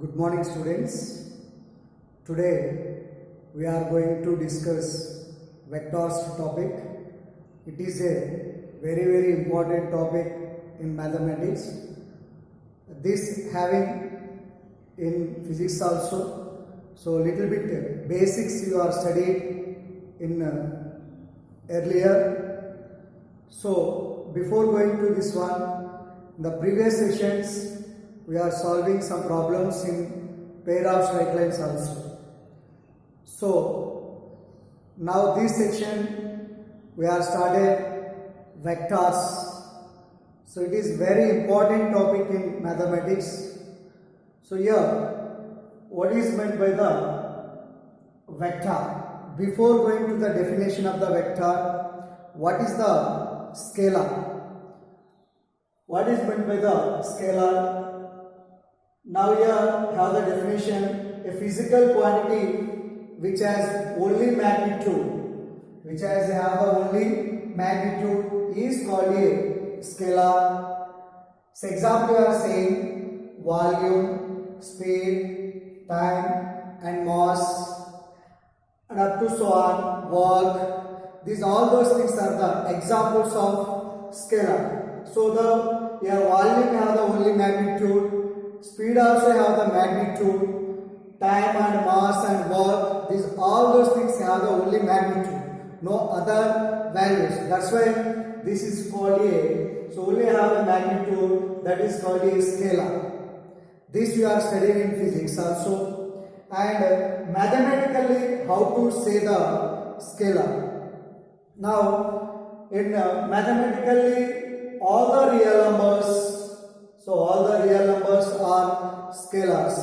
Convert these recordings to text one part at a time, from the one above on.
Good morning, students. Today we are going to discuss vectors topic. It is a very important topic in mathematics. This having in physics also. So little bit basics you are studied in earlier. So before going to this one, in the previous sessions we are solving some problems in pair of straight lines also. So now this section we are started vectors. So it is very important topic in mathematics. So here what is meant by the vector? Before going to the definition of the vector, what is the scalar? What is meant by the scalar? Now here have the definition: a physical quantity which has only magnitude, is called a scalar. So example you are saying volume, speed, time and mass and up to so on, work. These all those things are the examples of scalar. So the your volume have the only magnitude, speed also have the magnitude, time and mass and work, these all those things have the only magnitude, no other values. That's why this is called a, so only have the magnitude, that is called a scalar. This you are studying in physics also. And mathematically how to say the scalar. Now in mathematically all the real numbers, so all the real numbers are scalars.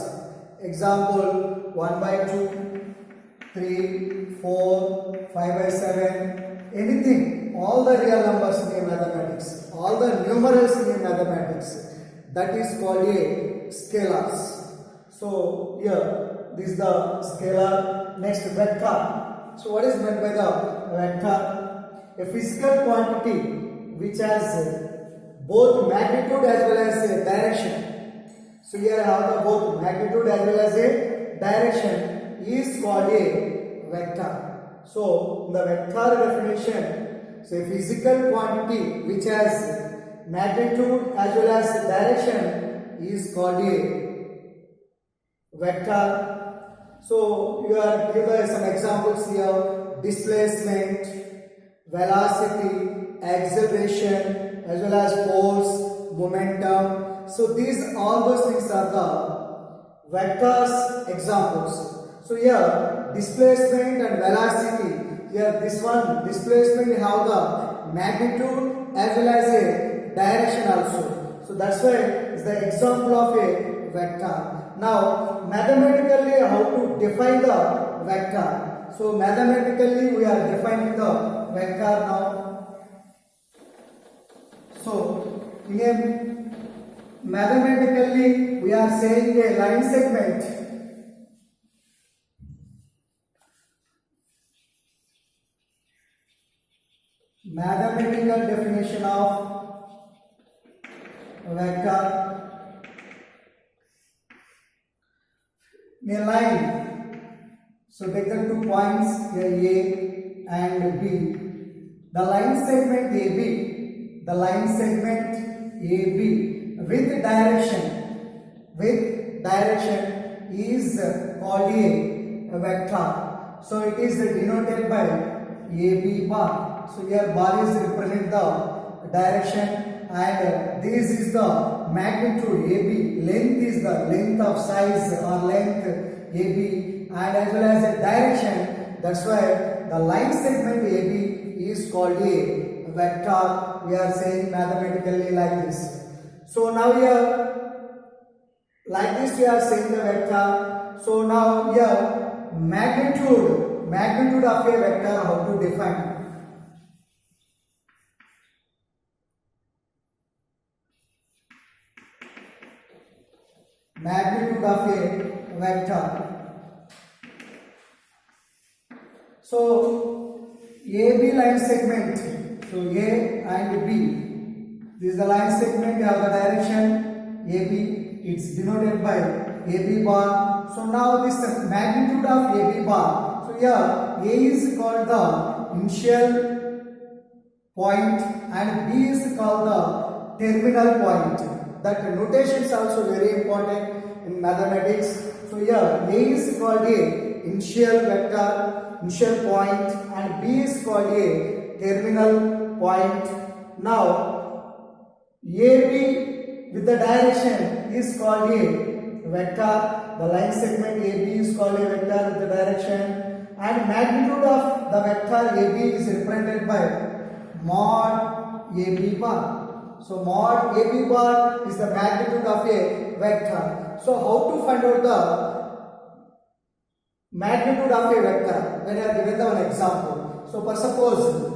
Example 1 by 2, 3, 4, 5 by 7, anything, all the real numbers in mathematics, all the numerals in mathematics, that is called a scalars. So here this is the scalar. Next, vector. So what is meant by the vector? A physical quantity which has both magnitude as well as direction. So here I have the both magnitude as well as a direction is called a vector. So the vector definition, so a physical quantity which has magnitude as well as direction is called a vector. So you are given some examples here: displacement, velocity, acceleration, as well as force, momentum. So these all those things are the vectors examples. So here displacement and velocity, here this one displacement have the magnitude as well as a direction also. So that's why it's the example of a vector. Now mathematically how to define the vector. So mathematically we are defining the vector now. So in a mathematically we are saying a line segment. Mathematical definition of vector. In a line, so take the 2 points here A and B. The line segment AB, with direction is called a vector. So it is denoted by AB bar. So here bar is represent the direction and this is the magnitude AB. Length is the length of size or length AB and as well as the direction. That's why the line segment AB is called a vector. We are saying mathematically like this. So now here like this we are saying the vector. So now here magnitude of a vector, how to define? Magnitude of a vector. So AB line segment, so A and B, this is the line segment, you have the direction AB, it's denoted by AB bar. So now this magnitude of AB bar. So here A is called the initial point and B is called the terminal point. That notation is also very important in mathematics. So here A is called a initial vector, initial point, and B is called a terminal point. Now AB with the direction is called a vector. The line segment AB is called a vector with the direction, and magnitude of the vector AB is represented by mod AB bar. So mod AB bar is the magnitude of a vector. So how to find out the magnitude of a vector? When I have given the one example. So for suppose,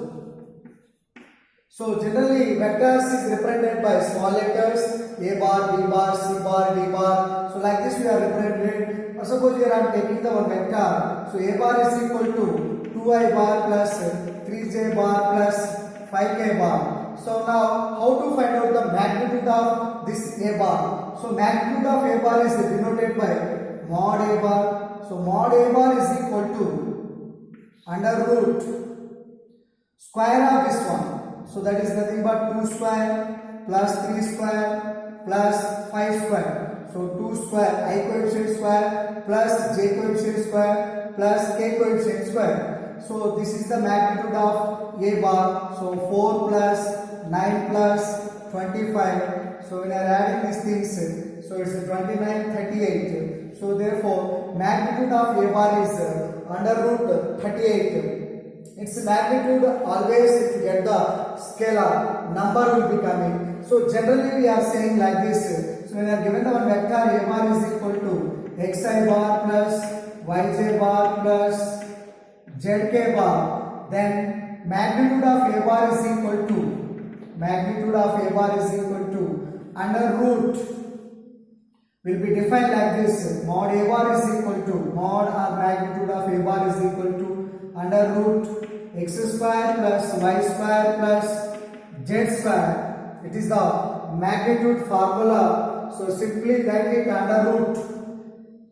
so generally vectors is represented by small letters A bar, B bar, C bar, D bar. So like this we are represented. For suppose here I am taking the one vector. So A bar is equal to 2I bar plus 3J bar plus 5K bar. So now how to find out the magnitude of this A bar? So magnitude of A bar is denoted by mod A bar. So mod A bar is equal to under root square of this one. So that is nothing but 2 square plus 3 square plus 5 square. So 2 square I coefficient square plus J coefficient square plus K coefficient square. So this is the magnitude of A bar. So 4 plus 9 plus 25. So when I am adding these things, so it's 29, 38. So therefore magnitude of A bar is under root 38. Its magnitude always to get the scalar number will be coming. So generally we are saying like this. So when I are given the one vector A bar is equal to xi bar plus yj bar plus zk bar, then magnitude of A bar is equal to under root will be defined like this. Mod A bar is equal to mod or magnitude of A bar is equal to under root x square plus y square plus z square. It is the magnitude formula. So simply write it under root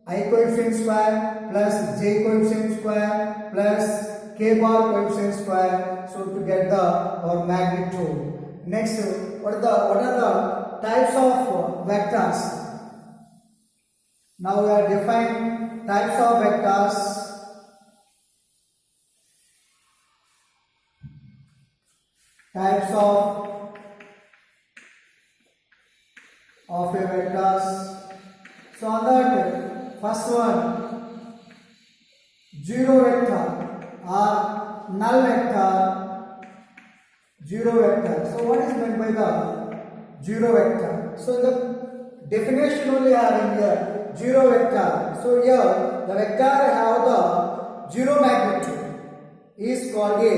I coefficient square plus j coefficient square plus k bar coefficient square. So to get the our magnitude. Next, what are the types of vectors? Now we are defining types of vectors. Types of a vectors. So on that first one, zero vector or null vector. Zero vector. So what is meant by the zero vector? So the definition only having here zero vector. So here the vector have the zero magnitude is called a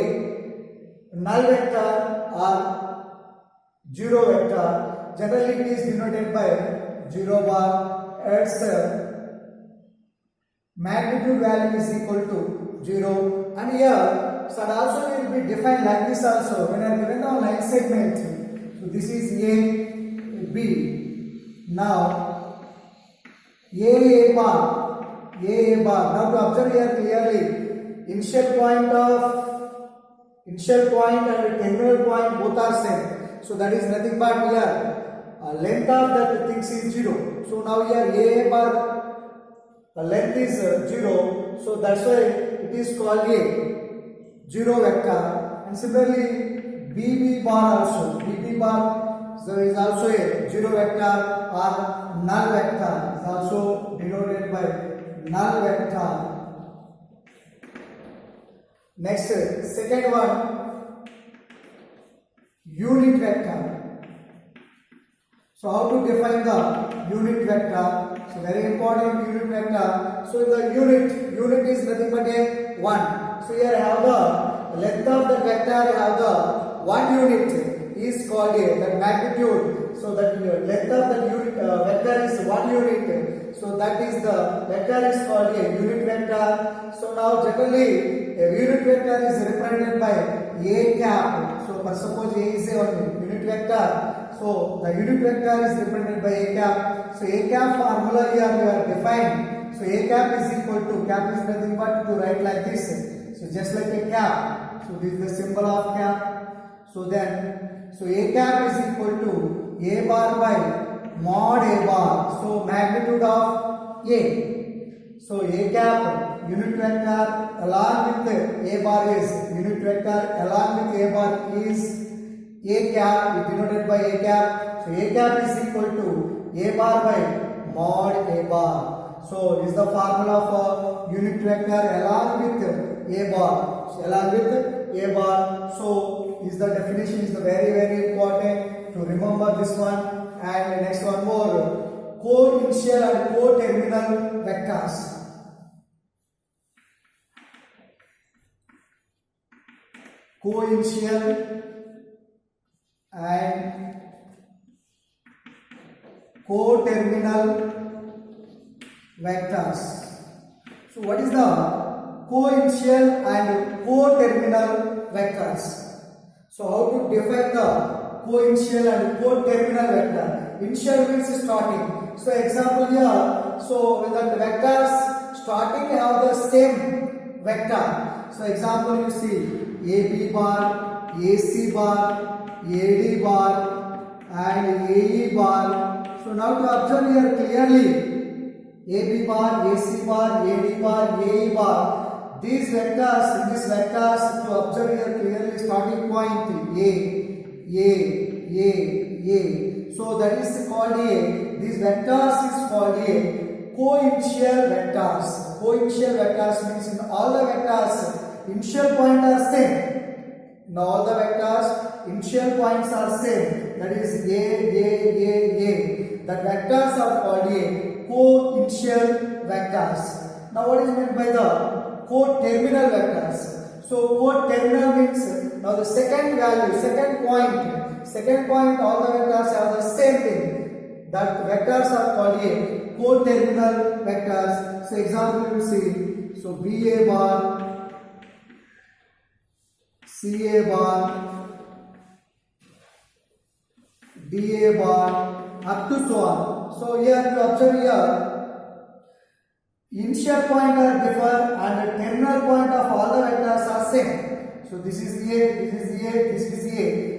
null vector or zero vector. Generally it is denoted by 0 bar. Its magnitude value is equal to 0. And here so also will be defined like this also. When I am given the line segment, so this is A, B. Now A bar. Now to observe here clearly, initial point and terminal point both are same. So that is nothing but here length of that things is 0. So now here A bar length is 0. So that's why it is called a zero vector. And similarly BB bar also. BB bar so is also a zero vector or null vector. Is also denoted by null vector. Next, second one, unit vector. So how to define the unit vector? So very important unit vector. So the unit is nothing but a 1. So here I have the length of the vector, have the 1 unit is called a the magnitude. So that length of the unit vector is 1 unit. So that is the vector is called a unit vector. So now generally a unit vector is represented by a cap. So for suppose a is a unit vector. So So the unit vector is represented by a cap. So a cap formula here we are defined. So a cap is equal to, cap is nothing but to write like this. So just like a cap. So this is the symbol of cap. So then, so a cap is equal to a bar by mod a bar. So magnitude of a. So a cap unit vector along with a bar is unit vector along with a bar is a cap, denoted by a cap. So a cap is equal to a bar by mod a bar. So is the formula for unit vector along with a bar. So along with a bar. So is the definition is the very important to remember this one. And next one more, co-initial and co-terminal vectors. Co-initial and co-terminal vectors. So what is the co-initial and co-terminal vectors? So how to define the co-initial and co-terminal vector? Initial means starting. So example here, so when the vectors starting have the same vector. So example you see AB bar, AC bar, AD bar and AE bar. So now to observe here clearly, AB bar, AC bar, AD bar, AE bar. These vectors, in these vectors to observe here clearly starting point A. So that is called a, these vectors is called a co-initial vectors. Co-initial vectors means in all the vectors, initial point are same. In all the vectors, initial points are same. That is A. The vectors are called a co-initial vectors. Now what is meant by the co-terminal vectors? So co-terminal means now the second value, second point, all the vectors have the same thing. That vectors are called a co-terminal vectors. So example you will see. So BA bar, CA bar, DA bar, up to so on. So here you observe here, initial point are differ and the terminal point of all the vectors are same. So this is A, this is A, this is A.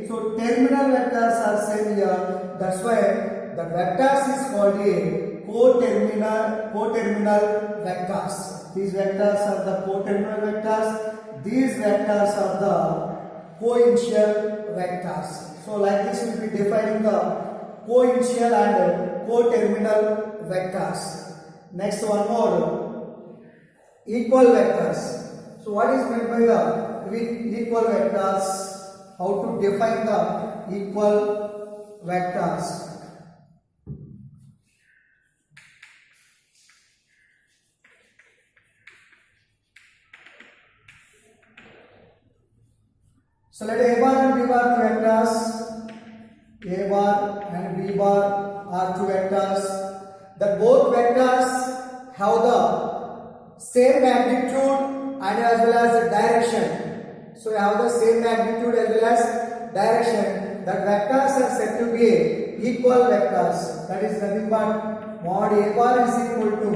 So terminal vectors are same here. That's why the vectors is called a co-terminal vectors. These vectors are the co-terminal vectors. These vectors are the co-initial vectors. So like this we will be defining the co-initial and co-terminal vectors. Next one more, equal vectors. So what is meant by the equal vectors? How to define the equal vectors? So let A bar and B bar two vectors. A bar and B bar are two vectors. That both vectors have the same magnitude and as well as the direction. So have the same magnitude as well as direction. That vectors are said to be equal vectors. That is nothing but mod A bar is equal to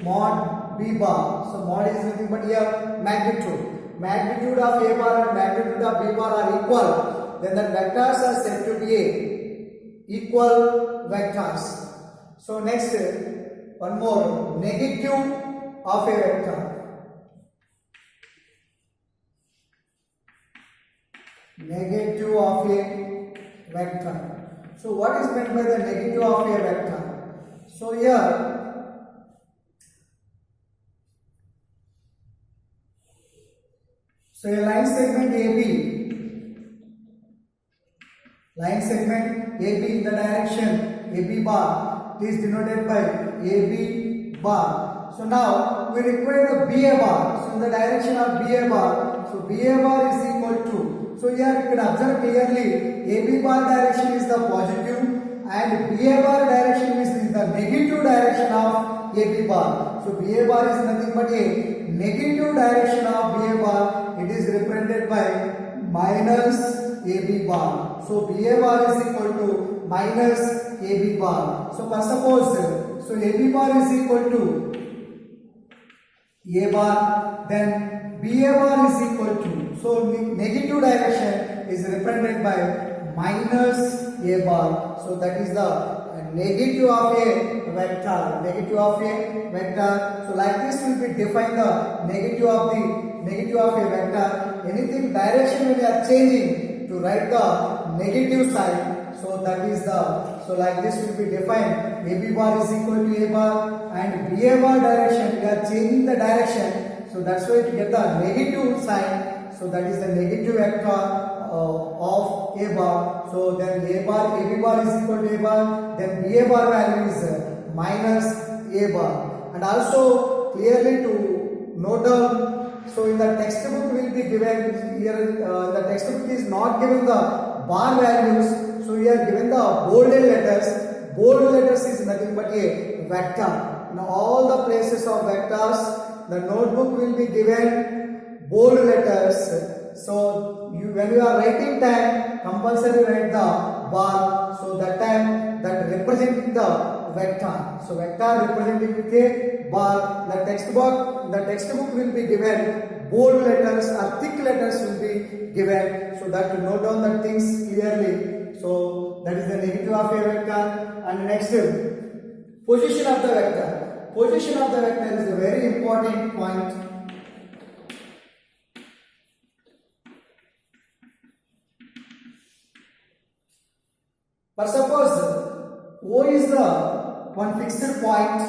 mod B bar. So mod is nothing but here magnitude. Magnitude of A bar and magnitude of B bar are equal. Then the vectors are said to be equal vectors. So next, one more, negative of a vector. Negative of a vector. So what is meant by the negative of a vector? So here, so a line segment AB in the direction AB bar is denoted by AB bar. So now we require the BA bar. So in the direction of BA bar, so BA bar is equal to, so here you can observe clearly AB bar direction is the positive and BA bar direction is the negative direction of AB bar. So BA bar is nothing but a negative direction of BA bar. It is represented by minus AB bar. So BA bar is equal to minus AB bar. So first suppose, so AB bar is equal to A bar, then BA bar is equal to, so negative direction is represented by minus A bar. So that is the negative of a vector. Negative of a vector. So like this will be define the negative of a vector. Anything direction when you are changing to write the negative side. So that is the, so like this will be defined. AB bar is equal to A bar and BA bar direction. We are changing the direction. So that's why to get the negative sign. So that is the negative vector of A bar. So then AB bar is equal to A bar. Then BA bar value is minus A bar. And also clearly to note down. So in the textbook will be given here. The textbook is not given the bar values. So here given the bolded letters. Bold letters is nothing but a vector. In all the places of vectors, the notebook will be given bold letters. So when you are writing time, compulsory write the bar. So that time that representing the vector. So vector representing with a bar. The textbook will be given bold letters or thick letters will be given. So that to note down the things clearly. So that is the negative of a vector. And next, position of the vector. Position of the vector is a very important point. But suppose O is the one fixed point,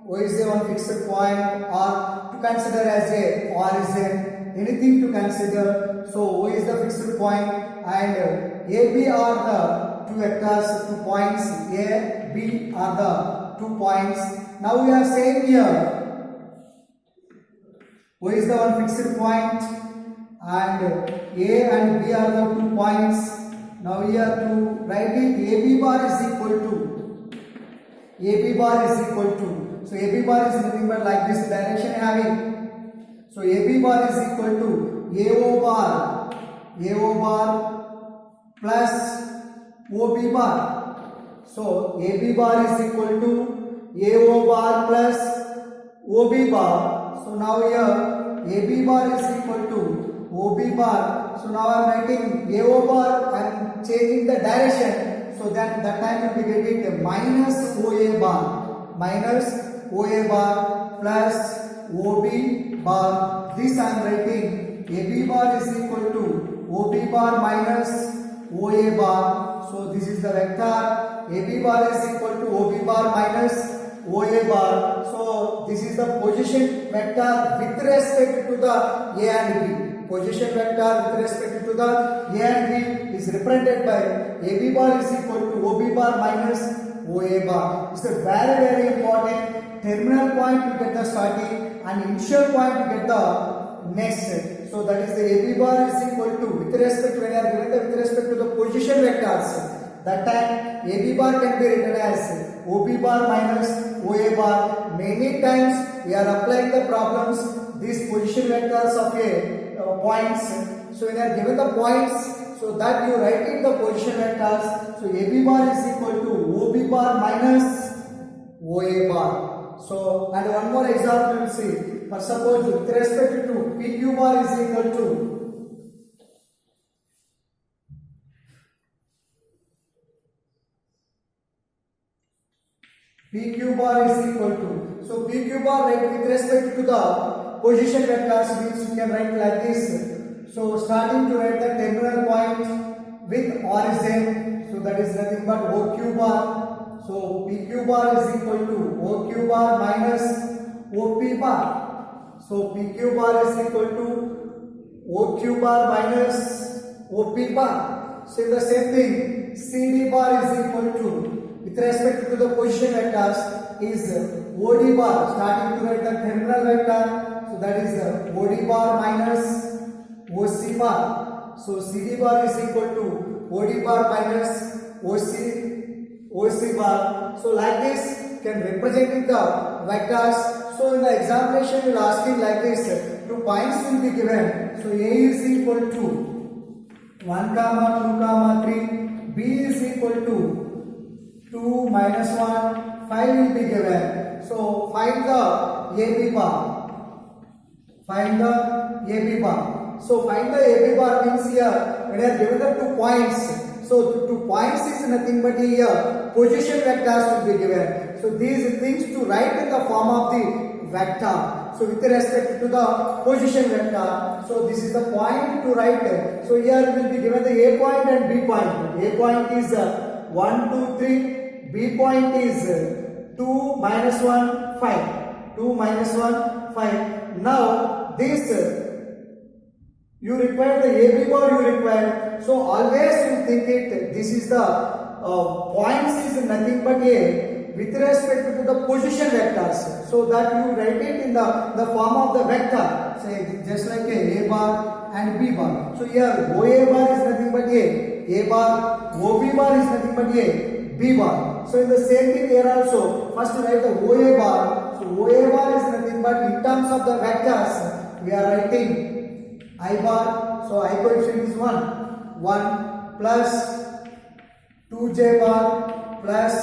O is the one fixed point, or to consider as a origin, anything to consider. So O is the fixed point and AB are the two vectors, 2 points, A, B are the 2 points. Now we are saying here, O is the one fixed point and A and B are the 2 points. Now here to write it, AB bar is equal to, so AB bar is nothing but like this direction having. So AB bar is equal to AO bar plus OB bar. So AB bar is equal to AO bar plus OB bar. So now here AB bar is equal to OB bar. So now I am writing AO bar and changing the direction. So that time we will be getting minus OA bar plus OB bar. This I am writing AB bar is equal to OB bar minus OA bar. So this is the vector. AB bar is equal to OB bar minus OA bar. So this is the position vector with respect to the A and B. Position vector with respect to the A and B is represented by AB bar is equal to OB bar minus OA bar. It's a very important terminal point to get the starting and initial point to get the next. So that is the AB bar is equal to, with respect to, when you are given the with respect to the position vectors, that time AB bar can be written as OB bar minus OA bar. Many times we are applying the problems, these position vectors of a points. So when you are given the points, so that you write in the position vectors. So AB bar is equal to OB bar minus OA bar. So and one more example we will see. For suppose with respect to PQ bar is equal to PQ bar is equal to, so PQ bar right with respect to the position vectors means you can write like this. So starting to write the terminal point with origin, so that is nothing but OQ bar. So PQ bar is equal to OQ bar minus OP bar. So PQ bar is equal to OQ bar minus OP bar. So in the same thing, CD bar is equal to, with respect to the position vectors, is OD bar. Starting to write the terminal vector, so that is OD bar minus OC bar. So CD bar is equal to OD bar minus OC bar. So like this can represent the vectors. So in the examination we will ask it like this. 2 points will be given. So A is equal to 1 comma 2 comma 3, b is equal to 2 minus 1, 5 will be given. So find the AB bar. Find the AB bar. So find the AB bar means here when I have given the 2 points. So 2 points is nothing but here position vectors will be given. So these things to write in the form of the vector. So with respect to the position vector, so this is the point to write. So here will be given the A point and B point. A point is 1, 2, 3. B point is 2 minus 1, 5. 2 minus 1, 5. Now this you require the AB bar you require. So always you think it. This is the points is nothing but A with respect to the position vectors. So that you write it in the form of the vector. Say just like A bar and B bar. So here OA bar is nothing but A bar, OB bar is nothing but A, B bar. So in the same thing here also, first write the OA bar. So OA bar is nothing but in terms of the vectors, we are writing I bar. So I coefficient is 1. 1 plus 2j bar plus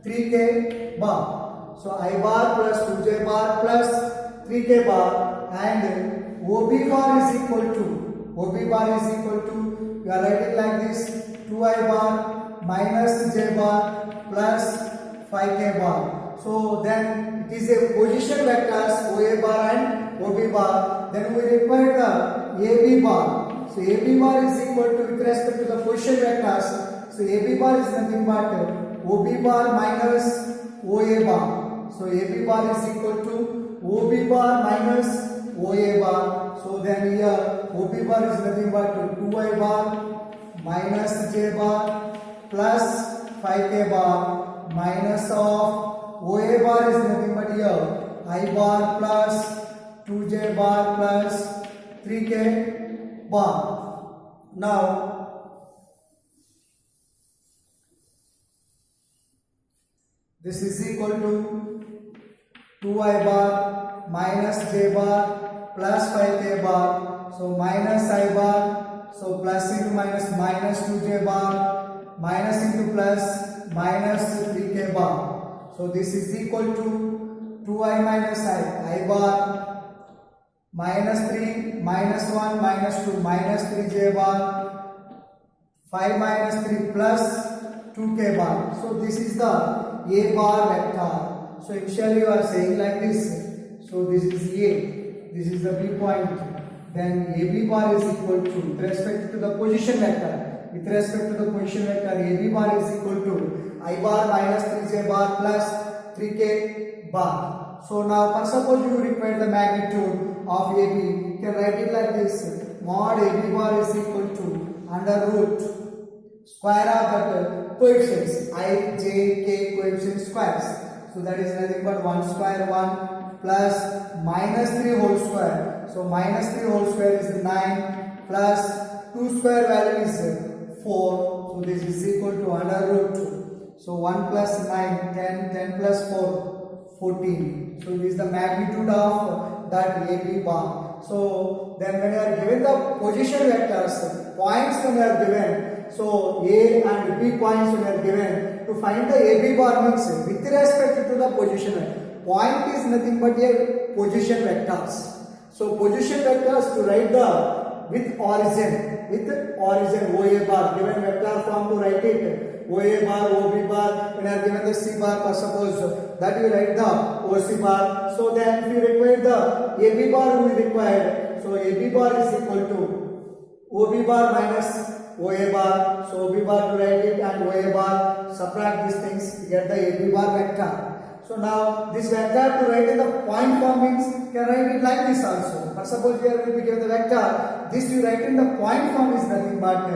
3k bar. So I bar plus 2j bar plus 3k bar, and OB bar is equal to you are writing like this 2I bar minus j bar plus 5k bar. So then it is a position vectors OA bar and OB bar. Then we require the AB bar. So AB bar is equal to with respect to the position vectors. So AB bar is nothing but OB bar minus OA bar. So AB bar is equal to OB bar minus OA bar. So then here OB bar is nothing but 2I bar minus j bar plus 5k bar minus of OA bar is nothing but here I bar plus 2j bar plus 3k bar. Now this is equal to 2I bar minus j bar plus 5k bar. So minus I bar. So plus into minus minus 2j bar minus into plus minus 3k bar. So this is equal to 2I minus I bar minus 3 minus 1 minus 2 minus 3j bar 5 minus 3 plus 2k bar. So this is the A bar vector. So initially you are saying like this. So this is A, this is the B point. Then AB bar is equal to with respect to the position vector. With respect to the position vector, AB bar is equal to I bar minus 3j bar plus 3k bar. So now suppose you require the magnitude of AB, you can write it like this. Mod AB bar is equal to under root square of that coefficients I, j, k coefficient squares. So that is nothing but 1 square 1 plus minus 3 whole square. So minus 3 whole square is 9 plus 2 square value is 4. So this is equal to under root. So 1 plus 9, 10, 10 plus 4, 14. So this is the magnitude of that AB bar. So then when you are given the position vectors, points when you are given, so A and B points when you are given, to find the AB bar means with respect to the position vector. Point is nothing but a position vectors. So position vectors to write the with origin OA bar, given vector form to write it OA bar, OB bar. When I have given the C bar, suppose that you write the OC bar. So then if you require the AB bar, we require. So AB bar is equal to OB bar minus OA bar. So OB bar to write it and OA bar. Subtract these things to get the AB bar vector. So now this vector to write in the point form means you can write it like this also. But suppose here will be given the vector. This you write in the point form is nothing but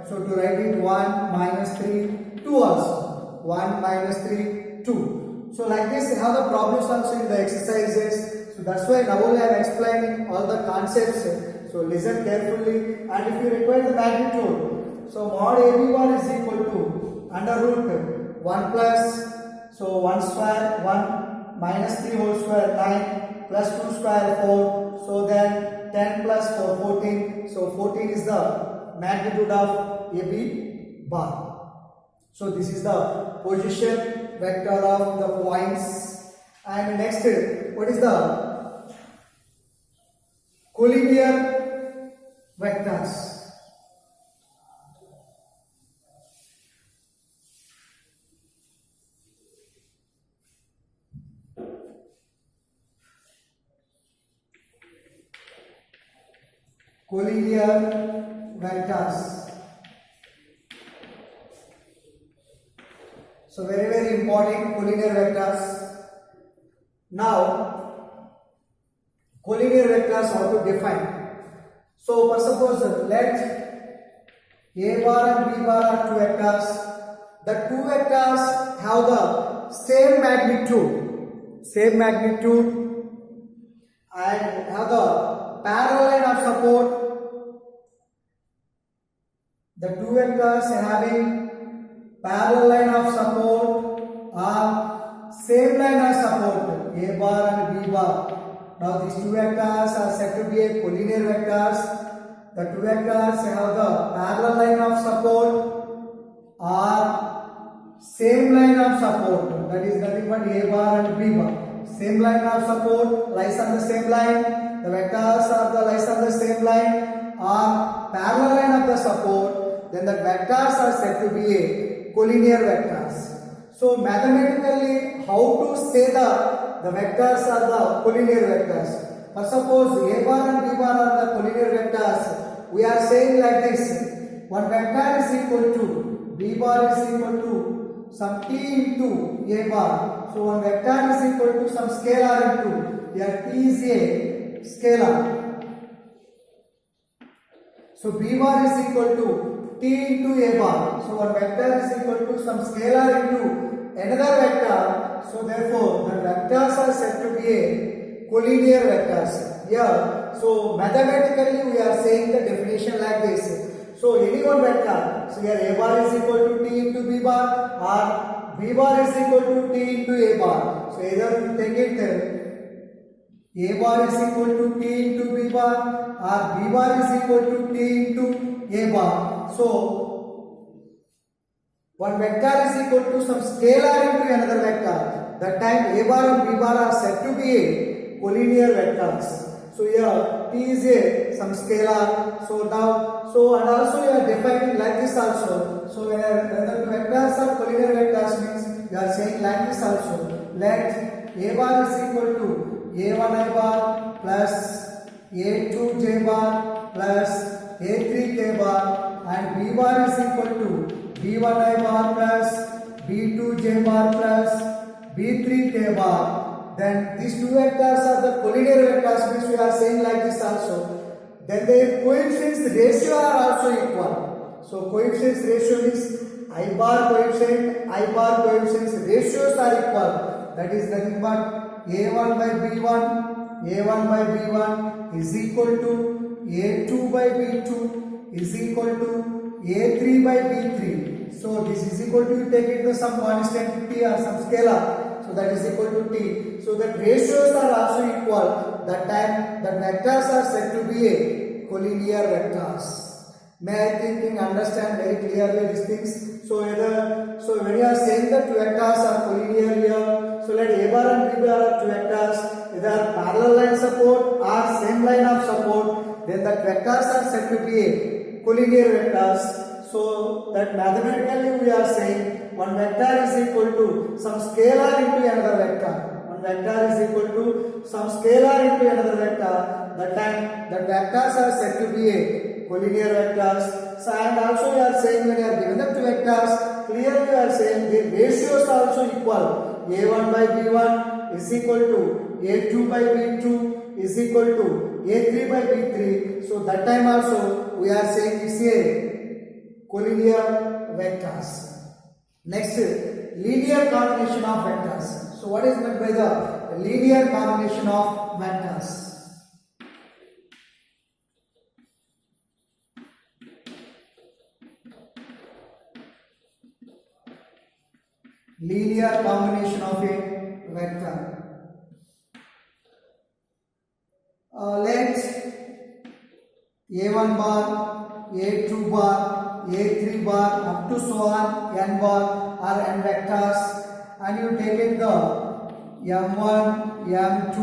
so to write it 1 minus 3 2 also. 1 minus 3 2. So like this you have the problems also in the exercises. So that's why now only I am explaining all the concepts. So listen carefully, and if you require the magnitude, so mod AB bar is equal to under root 1 plus, so 1 square 1 minus 3 whole square 9 plus 2 square 4. So then 10 plus 4 14. So 14 is the magnitude of AB bar. So this is the position vector of the points. And next, what is the collinear vectors? Collinear vectors. So very important, collinear vectors. Now collinear vectors how to define. So first suppose let A bar and B bar are two vectors. The two vectors have the same magnitude and have the parallel line of support. The two vectors having parallel line of support or same line of support, A bar and B bar. Now these two vectors are said to be a collinear vectors. The two vectors have the parallel line of support or same line of support. That is nothing but A bar and B bar. Same line of support lies on the same line. The vectors are the lies on the same line or parallel line of the support. Then the vectors are said to be a collinear vectors. So mathematically, how to say the vectors are the collinear vectors? For suppose A bar and B bar are the collinear vectors, we are saying like this: one vector is equal to B bar is equal to some t into A bar. So one vector is equal to some scalar into, here t is a scalar. So B bar is equal to t into A bar. So one vector is equal to some scalar into another vector. So therefore the vectors are said to be a collinear vectors. Here, so mathematically we are saying the definition like this. So any one vector, so here A bar is equal to t into B bar or B bar is equal to t into A bar. So either you take it A bar is equal to t into B bar or B bar is equal to t into A bar. So one vector is equal to some scalar into another vector. That time A bar and B bar are said to be a collinear vectors. So here t is a some scalar. So now, so and also you are defining like this also. So when the vectors are collinear vectors means you are saying like this also. Let A bar is equal to A1 I bar plus A2 J bar plus A3 K bar. And B bar is equal to B1 I bar plus B2 J bar plus B3 K bar. Then these two vectors are the collinear vectors means we are saying like this also. Then their coefficients ratio are also equal. So coefficients ratio means I bar coefficients ratios are equal. That is nothing but A1 by B1 is equal to A2 by B2 is equal to A3 by B3. So this is equal to, take it to some constant t or some scalar. So that is equal to t. So the ratios are also equal. That time the vectors are said to be a collinear vectors. May I think understand very clearly these things. So when you are saying that two vectors are collinear here, so let A bar and B bar are two vectors, either parallel line support or same line of support, then that vectors are said to be a collinear vectors. So that mathematically we are saying one vector is equal to some scalar into another vector. One vector is equal to some scalar into another vector. That time the vectors are said to be a collinear vectors. So and also we are saying when you are given the two vectors, clearly we are saying the ratios are also equal. A1 by B1 is equal to A2 by B2 is equal to A3 by B3. So that time also we are saying this is a collinear vectors. Next, linear combination of vectors. So what is meant by the linear combination of vectors? Linear combination of a vector. Let A1 bar, A2 bar, A3 bar, up to so on, n bar or n vectors, and you take it the m1, m2,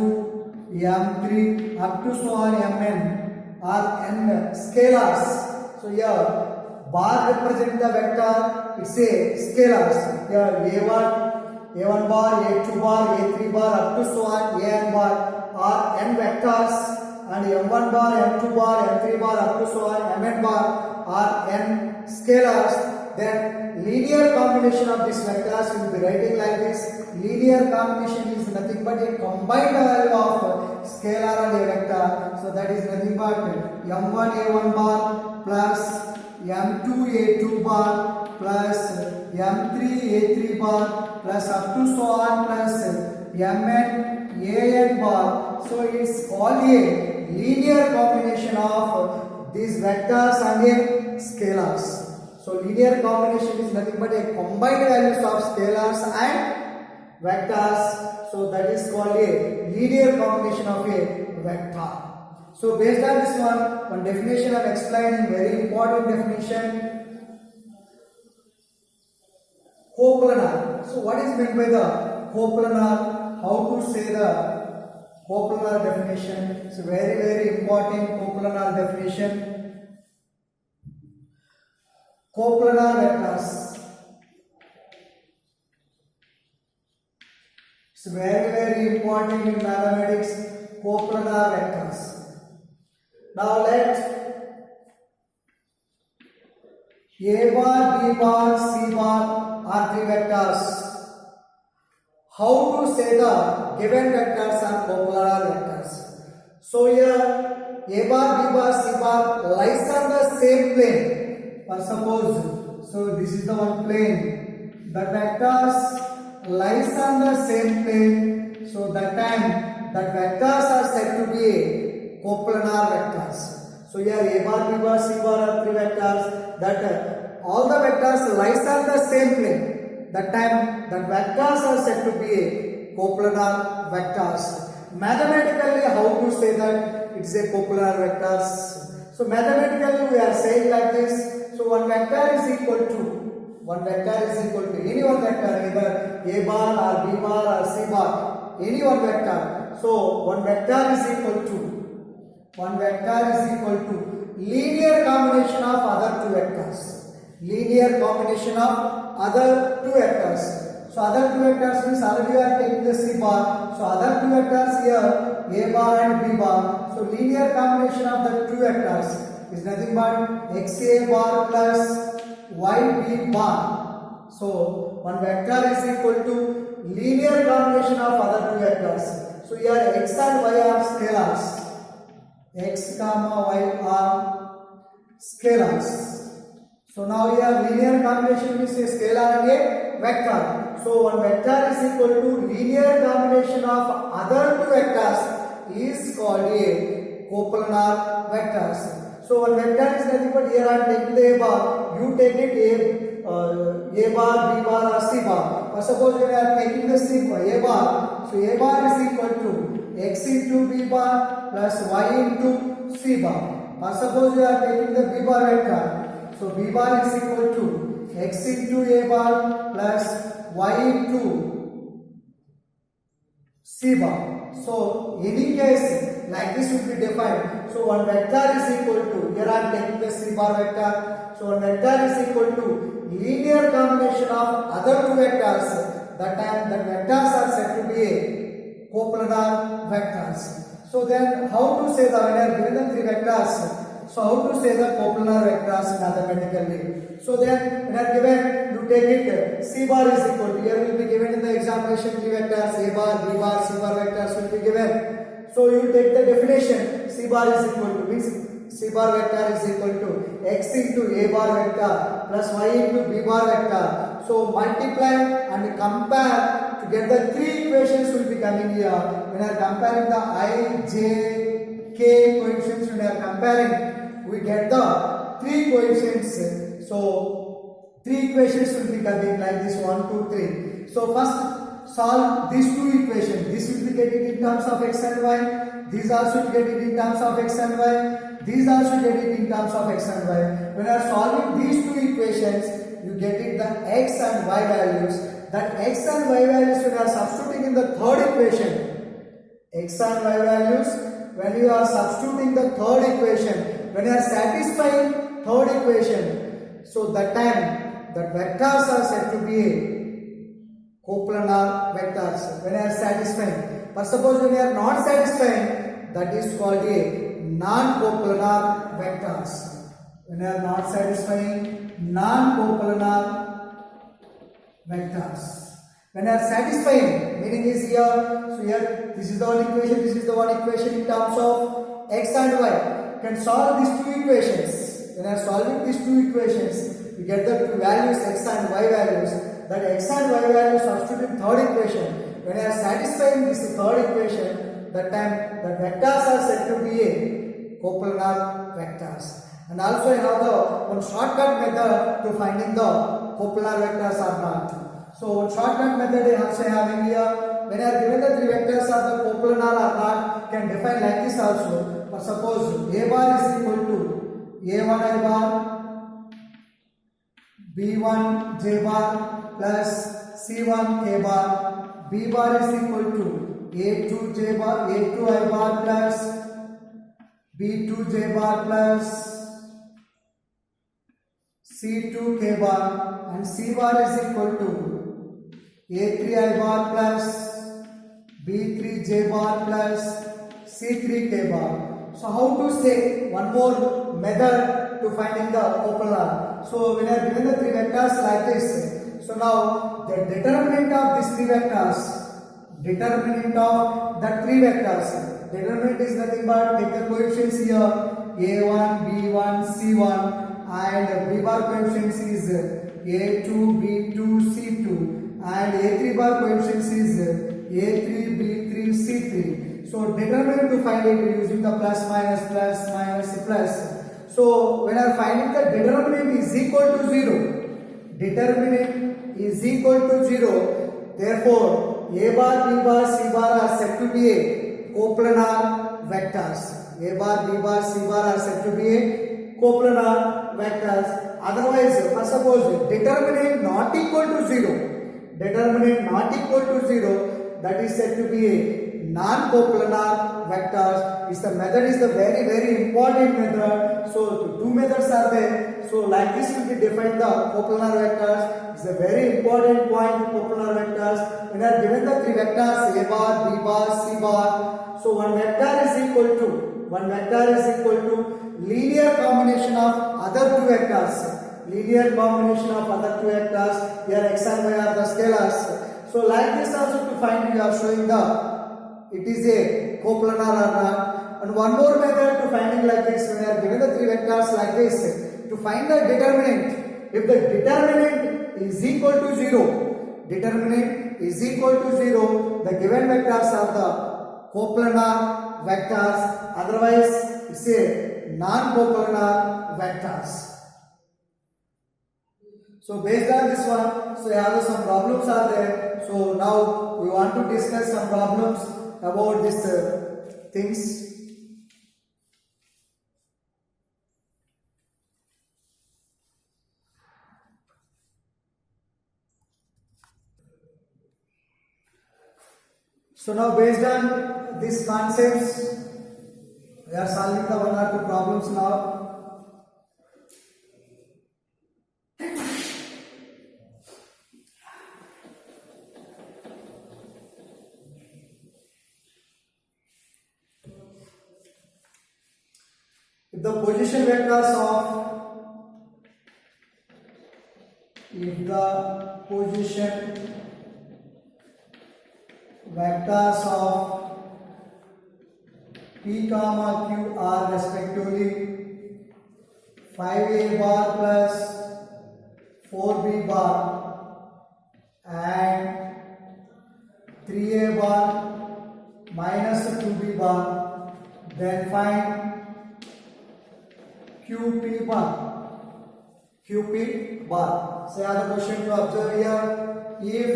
m3, up to so on, mn or n scalars. So here bar represent the vector, it's a scalars. Here a1 bar, a2 bar, a3 bar, up to so on, an bar are n vectors, and m1 bar, m2 bar, m3 bar, up to so on, mn bar are n scalars. Then linear combination of these vectors will be writing like this. Linear combination is nothing but a combined value of scalar and a vector. So that is nothing but m1 a1 bar plus m2 a2 bar plus m3 a3 bar plus up to so on plus mn an bar. So it's called a linear combination of these vectors and a scalars. So linear combination is nothing but a combined values of scalars and vectors. So that is called a linear combination of a vector. So based on this one definition I am explaining, very important definition. Coplanar. So what is meant by the coplanar? How to say the coplanar definition? It's a very important coplanar definition. Coplanar vectors. It's very important in mathematics. Coplanar vectors. Now let A bar, B bar, C bar are three vectors. How to say the given vectors are coplanar vectors? So here A bar, B bar, C bar lies on the same plane. For suppose, so this is the one plane. The vectors lies on the same plane. So that time that vectors are said to be coplanar vectors. So here A bar, B bar, C bar are three vectors. That all the vectors lies on the same plane. That time that vectors are said to be coplanar vectors. Mathematically, how to say that it's a coplanar vectors? So mathematically we are saying like this. So one vector is equal to any one vector, either A bar or B bar or C bar, any one vector. So one vector is equal to linear combination of other two vectors. Linear combination of other two vectors. So other two vectors means already we are taking the C bar. So other two vectors here, A bar and B bar. So linear combination of the two vectors is nothing but xa bar plus yb bar. So one vector is equal to linear combination of other two vectors. So here x and y are scalars. X comma y are scalars. So now here linear combination means a scalar and a vector. So one vector is equal to linear combination of other two vectors is called a coplanar vectors. So one vector is nothing but here I am taking the A bar, you take it A bar, B bar or C bar. But suppose you are taking the C bar, A bar, so A bar is equal to x into B bar plus y into C bar. But suppose you are taking the B bar vector, so B bar is equal to x into A bar plus y into C bar. So any case like this will be defined. So one vector is equal to, here I am taking the C bar vector. So one vector is equal to linear combination of other two vectors. That time the vectors are said to be a coplanar vectors. So then how to say the, when I have given the three vectors, so how to say the coplanar vectors mathematically? So then when I have given, you take it C bar is equal to, here will be given in the examination three vectors, A bar, B bar, C bar vectors will be given. So you take the definition, C bar is equal to, means C bar vector is equal to x into A bar vector plus y into B bar vector. So multiply and compare to get the three equations will be coming here. When I am comparing the I, J, K coefficients, when I am comparing, we get the three coefficients. So three equations will be coming like this 1, 2, 3. So first solve these two equations. This will be getting in terms of x and y. These also will get it in terms of x and y. these also get it in terms of x and y. When you are solving these two equations, you get it the x and y values. That x and y values when you are substituting in the third equation, x and y values when you are substituting the third equation, when you are satisfying third equation, so that time the vectors are said to be a coplanar vectors when you are satisfying. But suppose when you are not satisfying, that is called a non-coplanar vectors. When you are not satisfying, non-coplanar vectors. When you are satisfying, meaning is here, so here this is the one equation, this is the one equation in terms of x and y. You can solve these two equations. When you are solving these two equations, you get the two values x and y values. That x and y values substitute in third equation. When you are satisfying this third equation, that time the vectors are said to be a coplanar vectors. And also you have the one shortcut method to finding the coplanar vectors or not. So one shortcut method is also having here. When you are given the three vectors are the coplanar or not, can define like this also. For suppose a bar is equal to a1 I bar, b1 j bar plus c1 k bar, b bar is equal to a2 j bar, a2 I bar plus b2 j bar plus c2 k bar, and c bar is equal to a3 I bar plus b3 j bar plus c3 k bar. So how to say one more method to finding the coplanar? So when I have given the three vectors like this, so now the determinant of these three vectors, determinant of the three vectors, determinant is nothing but take the coefficients here a1, b1, c1, and b bar coefficients is a2, b2, c2, and a3 bar coefficients is a3, b3, c3. So determinant to find it using the plus minus plus. So when I am finding the determinant is equal to 0, determinant is equal to 0, therefore a bar, b bar, c bar are said to be a coplanar vectors. A bar, b bar, c bar are said to be a coplanar vectors. Otherwise, suppose determinant not equal to 0, determinant not equal to 0, that is said to be a non-coplanar vectors. Is the method is the very important method. So two methods are there. So like this will be defined the coplanar vectors. It's a very important point. Coplanar vectors. When are given the three vectors a bar, b bar, c bar. So one vector is equal to linear combination of other two vectors. Linear combination of other two vectors. Here x and y are the scalars. So like this also to find we are showing the it is a coplanar or not. And one more method to finding like this, when we are given the three vectors like this, to find the determinant, if the determinant is equal to 0, determinant is equal to 0, the given vectors are the coplanar vectors, otherwise it's a non-coplanar vectors. So based on this one, so have some problems are there. So now we want to discuss some problems about these things. So now based on these concepts, we are solving the one or two problems now. If the position vectors of P comma Q are respectively 5a bar plus 4b bar and 3a bar minus 2b bar, then find QP bar. So I have the question to observe here. If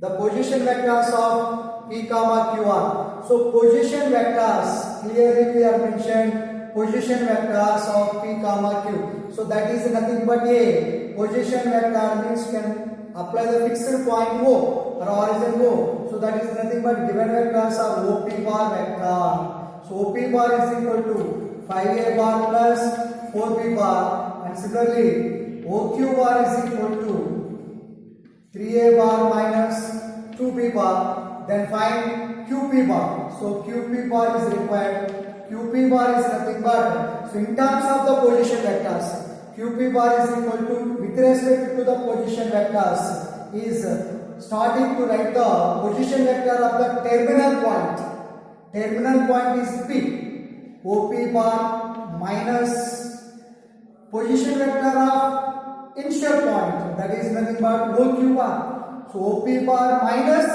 the position vectors of P comma Q are, so position vectors clearly we have mentioned position vectors of P comma Q. So that is nothing but a position vector means can apply the fixed point O or origin O. So that is nothing but given vectors are OP bar vector. So OP bar is equal to 5A bar plus 4B bar, and similarly OQ bar is equal to 3A bar minus 2B bar. Then find QP bar. So QP bar is required. QP bar is nothing but, so in terms of the position vectors, QP bar is equal to, with respect to the position vectors, is starting to write the position vector of the terminal point. Terminal point is P. OP bar minus position vector of initial point, that is nothing but OQ bar. So OP bar minus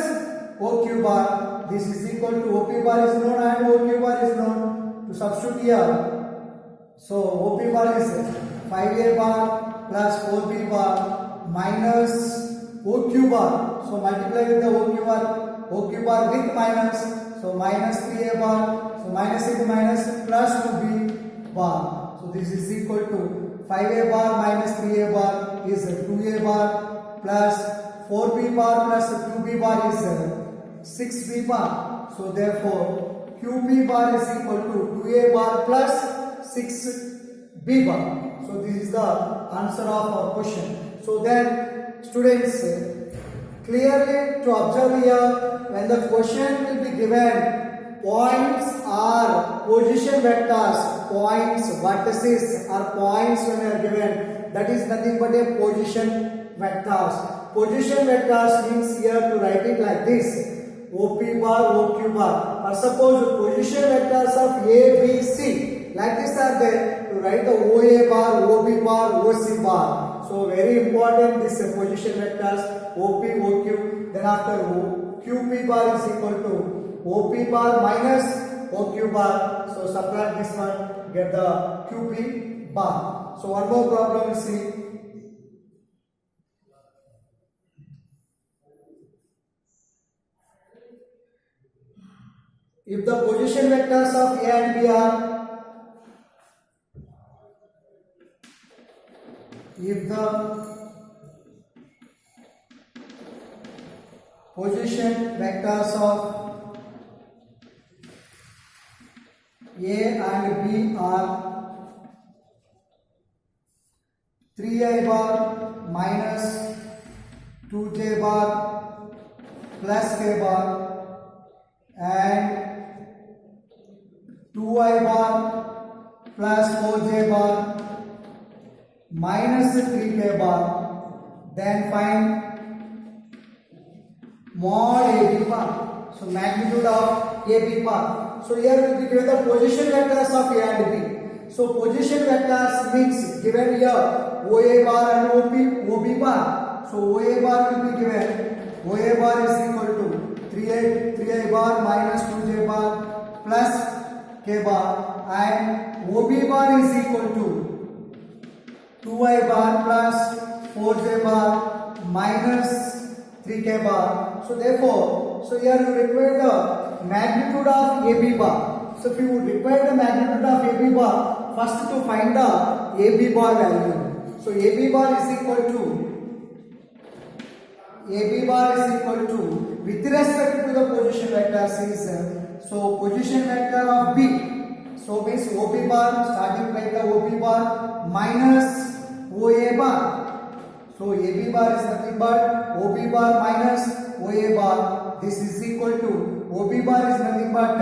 OQ bar, this is equal to OP bar is known and OQ bar is known. To substitute here, so OP bar is 5A bar plus 4B bar minus OQ bar. So multiply with the OQ bar with minus, so minus 3A bar, so minus into minus plus 2B bar. So this is equal to 5A bar minus 3A bar is 2A bar plus 4B bar plus 2B bar is 6B bar. So therefore QP bar is equal to 2A bar plus 6B bar. So this is the answer of our question. So then students, clearly to observe here, when the question will be given, points are position vectors, points, vertices are points when they are given, that is nothing but a position vectors. Position vectors means here to write it like this, OP bar, OQ bar. Or suppose position vectors of A, B, C, like this are there, to write the OA bar, OB bar, OC bar. So very important this position vectors, OP, OQ. Then after QP bar is equal to OP bar minus OQ bar. So subtract this one, get the QP bar. So one more problem we see. If the position vectors of A and B are, if the position vectors of A and B are 3I bar minus 2J bar plus K bar and 2I bar plus 4J bar minus 3K bar, then find mod AB bar. So magnitude of AB bar. So here will be given the position vectors of A and B. So position vectors means given here OA bar and OB bar. So OA bar will be given, OA bar is equal to 3I bar minus 2J bar plus K bar, and OB bar is equal to 2I bar plus 4J bar minus 3K bar. So therefore, so here you require the magnitude of AB bar. So if you would require the magnitude of AB bar, first to find the AB bar value. So AB bar is equal to with respect to the position vectors is so position vector of B. So means OB bar, starting by the OB bar minus OA bar. So AB bar is nothing but OB bar minus OA bar. This is equal to OB bar is nothing but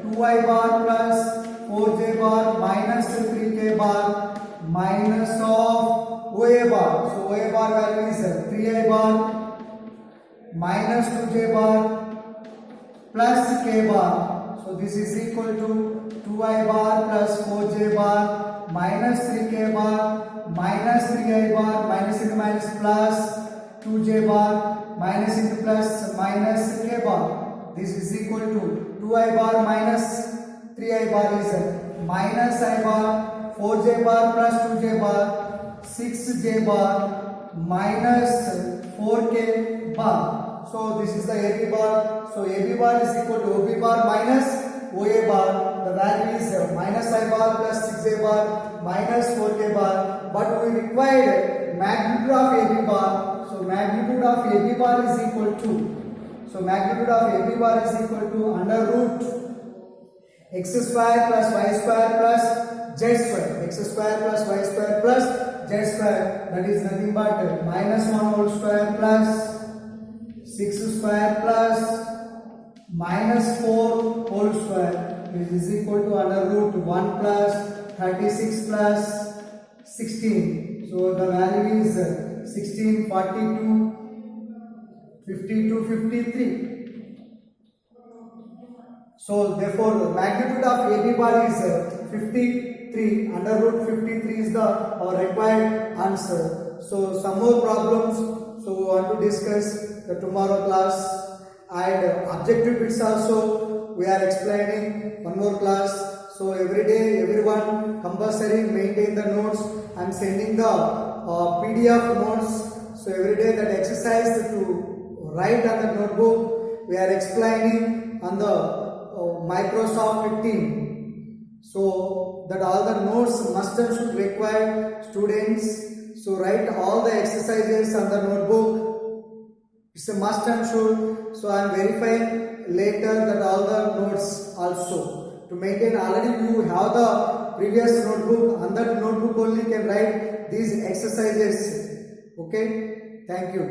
2I bar plus 4J bar minus 3K bar minus of OA bar. So OA bar value is 3I bar minus 2J bar plus K bar. So this is equal to 2I bar plus 4J bar minus 3K bar minus 3I bar minus into minus plus 2J bar minus into plus minus K bar. This is equal to 2I bar minus 3I bar is minus I bar 4J bar plus 2J bar 6J bar minus 4K bar. So this is the AB bar. So AB bar is equal to OB bar minus OA bar, the value is minus I bar plus 6A bar minus 4K bar, but we required magnitude of AB bar, so magnitude of AB bar is equal to, under root x square plus y square plus z square, x square plus y square plus z square, that is nothing but minus 1 whole square plus 6 square plus minus 4 whole square, which is equal to under root 1 plus 36 plus 16. So the value is 16, 42, 52, 53. So therefore the magnitude of AB bar is 53, under root 53 is our required answer. So some more problems, so we want to discuss the tomorrow class, and objective bits also we are explaining one more class. So every day everyone compulsory maintain the notes. I am sending the PDF notes. So every day that exercise to write on the notebook we are explaining on the Microsoft team. So that all the notes must and should require students. So write all the exercises on the notebook. It's a must and should. So I am verifying later that all the notes also. To maintain, already you have the previous notebook. On that notebook only can write these exercises. Okay. Thank you.